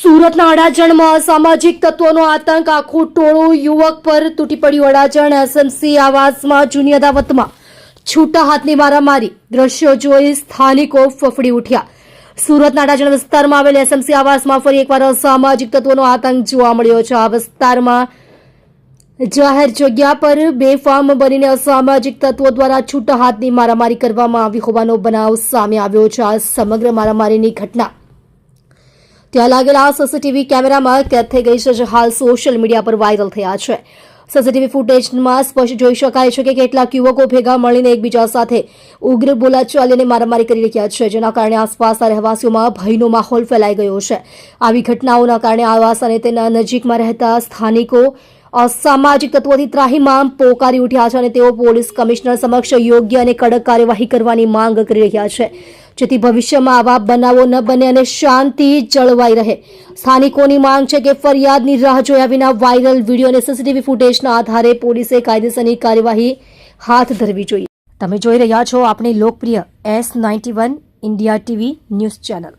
સુરતના અડાજણમાં અસામાજિક તત્વોનો આતંક, આખું ટોળું યુવક પર તૂટી પડ્યું। અડાજણ એસએમસી આવાસમાં જૂની અદાવતમાં છૂટા હાથની મારામારી, દ્રશ્યો જોઈ સ્થાનિકો ફફડી ઉઠ્યા। સુરતના અડાજણ વિસ્તારમાં આવેલ એસએમસી આવાસમાં ફરી એકવાર અસામાજિક તત્વોનો આતંક જોવા મળ્યો છે। આ વિસ્તારમાં જાહેર જગ્યા પર બેફામ બનીને અસામાજિક તત્વો દ્વારા છૂટા હાથની મારામારી કરવામાં આવી હોવાનો બનાવ સામે આવ્યો છે। આ સમગ્ર મારામારીની ઘટના ત્યાં લાગેલા સીસીટીવી કેમેરામાં કેદ થઈ ગઈ છે, જે હાલ સોશિયલ મીડિયા પર વાયરલ થયા છે। સીસીટીવી ફૂટેજમાં સ્પષ્ટ જોઈ શકાય છે કે કેટલાક યુવકો ભેગા મળીને એકબીજા સાથે ઉગ્ર બોલાચાલી અને મારામારી કરી રહ્યા છે, જેના કારણે આસપાસના રહેવાસીઓમાં ભયનો માહોલ ફેલાઈ ગયો છે। આવી ઘટનાઓના કારણે આવાસ અને તેના નજીકમાં રહેતા સ્થાનિકો અસામાજિક તત્વોથી ત્રાહિમામ પોકારી ઉઠ્યા છે અને તેઓ પોલીસ કમિશનર સમક્ષ યોગ્ય અને કડક કાર્યવાહી કરવાની માંગ કરી રહ્યા છે, જેથી ભવિષ્યમાં આવા બનાવો ન બને અને શાંતિ જળવાઈ રહે। સ્થાનિકોની માંગ છે કે ફરિયાદની રાહ જોયા વિના વાયરલ વિડીયો અને સીસીટીવી ફૂટેજના આધારે પોલીસે કાયદેસરની કાર્યવાહી હાથ ધરવી જોઈએ। તમે જોઈ રહ્યા છો આપણી લોકપ્રિય S91 India TV news channel.